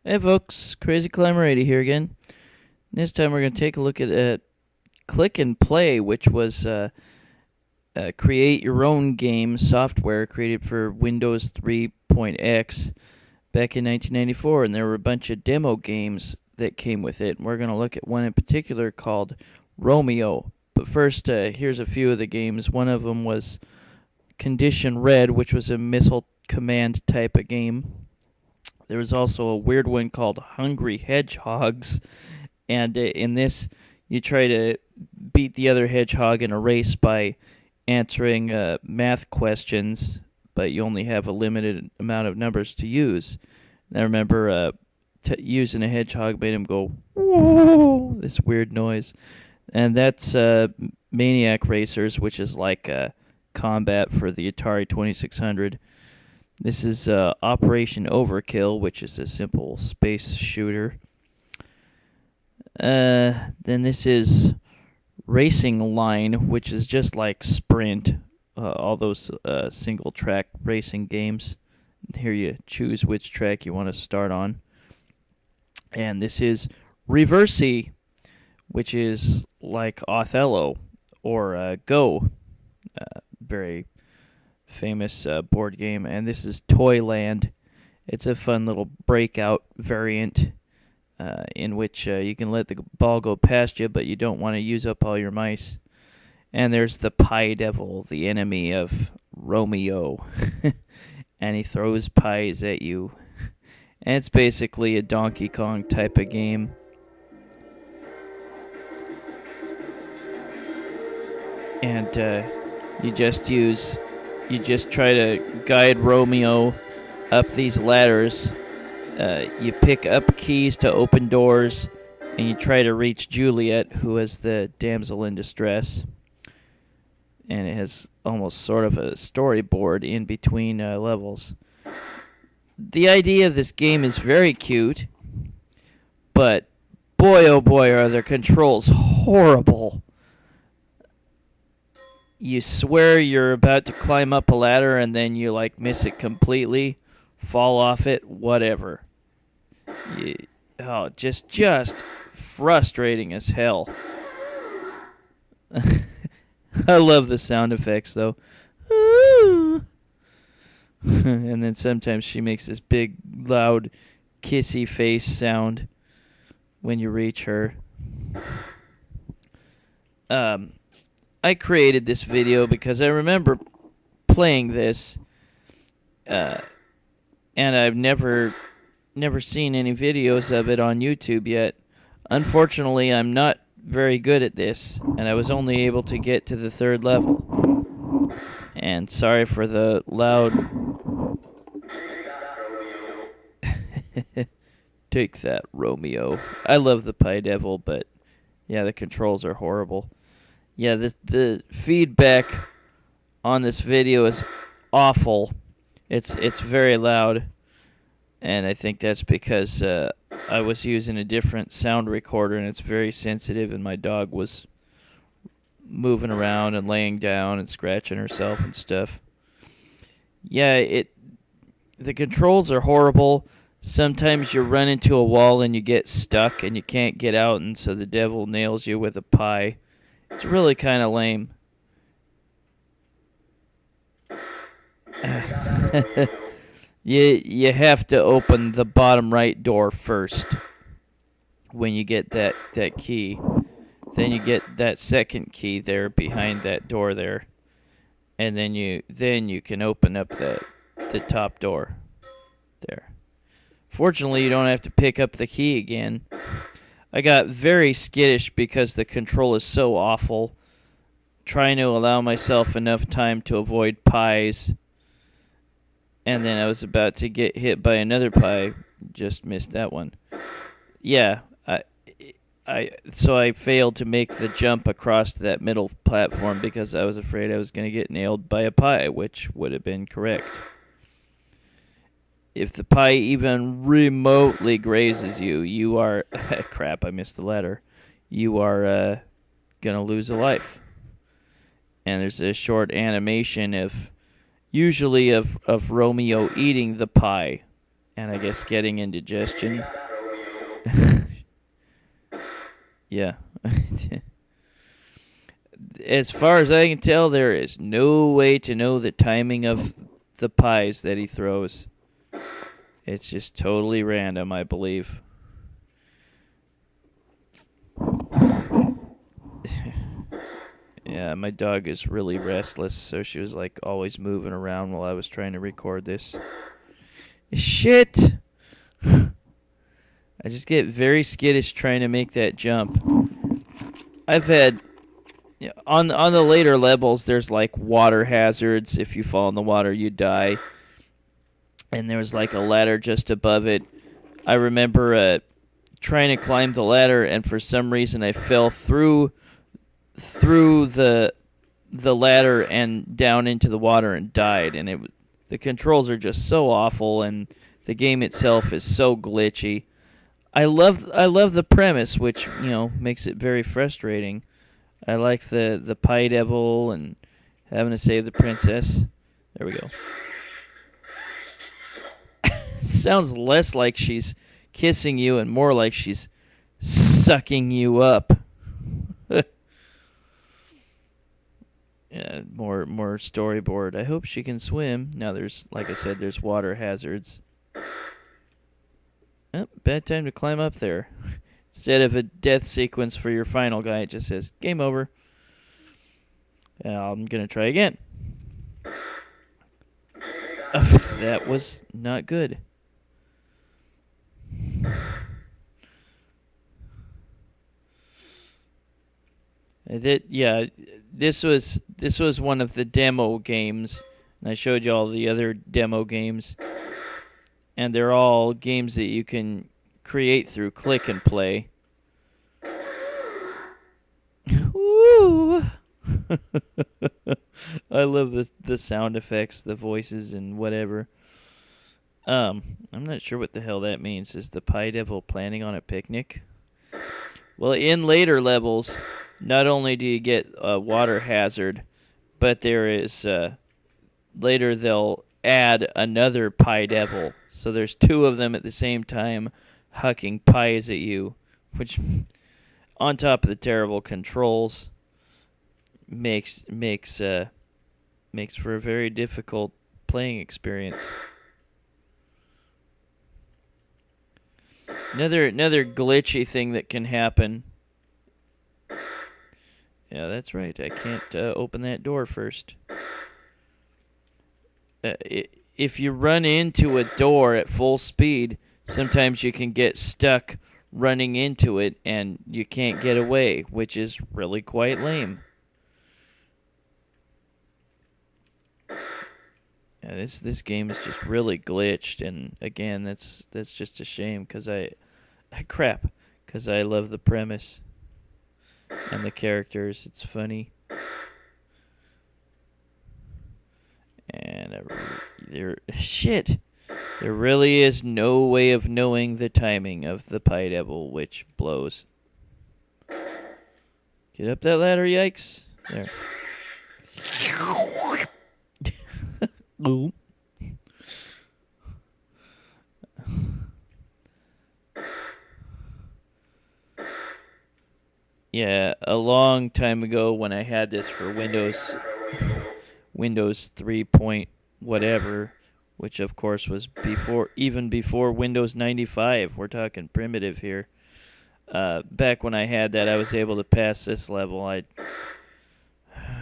Hey folks, Crazy Climber 80 here again. This time we're going to take a look at Klik and Play, which was create your own game software created for Windows 3.x back in 1994, and there were a bunch of demo games that came with it. And we're going to look at one in particular called Romeo. But first, here's a few of the games. One of them was Condition Red, which was a missile command type of game. There was also a weird one called Hungry Hedgehogs, and in this, you try to beat the other hedgehog in a race by answering math questions, but you only have a limited amount of numbers to use. And I remember using a hedgehog made him go, whoa, this weird noise. And that's Maniac Racers, which is like combat for the Atari 2600. This is Operation Overkill, which is a simple space shooter. Then this is Racing Line, which is just like Sprint, all those single-track racing games. Here you choose which track you want to start on. And this is Reversey, which is like Othello or Go. Very famous board game. And this is Toyland. It's a fun little breakout variant in which you can let the ball go past you, but you don't want to use up all your mice. And there's the Pie Devil, the enemy of Romeo. And he throws pies at you. And it's basically a Donkey Kong type of game. And you just try to guide Romeo up these ladders. You pick up keys to open doors, and you try to reach Juliet, who is the damsel in distress. And it has almost sort of a storyboard in between levels. The idea of this game is very cute, but boy oh boy are their controls horrible. You swear you're about to climb up a ladder and then you miss it completely, fall off it, whatever. Just frustrating as hell. I love the sound effects though. And then sometimes she makes this big, loud, kissy face sound when you reach her. I created this video because I remember playing this, and I've never seen any videos of it on YouTube yet. Unfortunately, I'm not very good at this, and I was only able to get to the 3rd level. And sorry for the loud... Take that, Romeo. I love the Pie Devil, but yeah, the controls are horrible. Yeah, the feedback on this video is awful. It's very loud, and I think that's because I was using a different sound recorder, and it's very sensitive, and my dog was moving around and laying down and scratching herself and stuff. Yeah, the controls are horrible. Sometimes you run into a wall and you get stuck and you can't get out, and so the devil nails you with a pie. It's really kind of lame. You have to open the bottom right door first when you get that key. Then you get that second key there behind that door there. And then you can open up the top door there. Fortunately, you don't have to pick up the key again. I got very skittish because the control is so awful, trying to allow myself enough time to avoid pies, and then I was about to get hit by another pie, just missed that one. Yeah, so I failed to make the jump across that middle platform because I was afraid I was going to get nailed by a pie, which would have been correct. If the pie even remotely grazes you, you are... crap, I missed the letter. You are going to lose a life. And there's a short animation usually of Romeo eating the pie. and I guess getting indigestion. Yeah. As far as I can tell, there is no way to know the timing of the pies that he throws. It's just totally random, I believe. Yeah, my dog is really restless, so she was like always moving around while I was trying to record this. Shit! I just get very skittish trying to make that jump. I've had on the later levels, there's like water hazards. If you fall in the water, you die. And there was like a ladder just above it. I remember trying to climb the ladder, and for some reason I fell through the ladder and down into the water and died. And the controls are just so awful, and the game itself is so glitchy. I love the premise, which makes it very frustrating. I like the pie devil and having to save the princess. There we go. Sounds less like she's kissing you and more like she's sucking you up. Yeah, more storyboard. I hope she can swim. Now like I said, there's water hazards. Oh, bad time to climb up there. Instead of a death sequence for your final guy, it just says, game over. I'm going to try again. That was not good. This was one of the demo games, and I showed you all the other demo games. And they're all games that you can create through Klik and Play. Woo! I love the sound effects, the voices, and whatever. I'm not sure what the hell that means. Is the pie devil planning on a picnic? Well, in later levels, not only do you get a water hazard, but there is later they'll add another pie devil. So there's two of them at the same time hucking pies at you, which, on top of the terrible controls, makes for a very difficult playing experience. Another glitchy thing that can happen. Yeah, that's right. I can't open that door first. If you run into a door at full speed, sometimes you can get stuck running into it and you can't get away, which is really quite lame. Yeah, this game is just really glitched, and again, that's just a shame because I love the premise and the characters. It's funny. And there really is no way of knowing the timing of the pie devil, which blows. Get up that ladder, yikes. There. Ooh. Yeah, a long time ago when I had this for Windows 3 point whatever, which of course was even before Windows 95. We're talking primitive here. Back when I had that, I was able to pass this level. I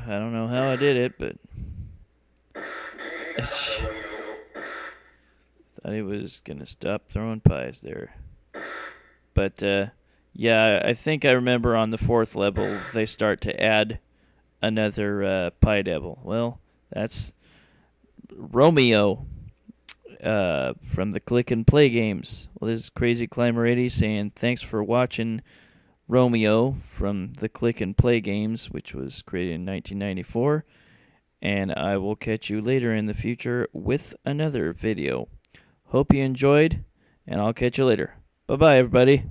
don't know how I did it, but thought he was gonna stop throwing pies there. But yeah, I think I remember on the fourth level they start to add another pie devil. Well, that's Romeo from the Klik and Play games. Well, this is Crazy Climber 80 saying thanks for watching Romeo from the Klik and Play games, which was created in 1994. And I will catch you later in the future with another video. Hope you enjoyed, and I'll catch you later. Bye-bye, everybody.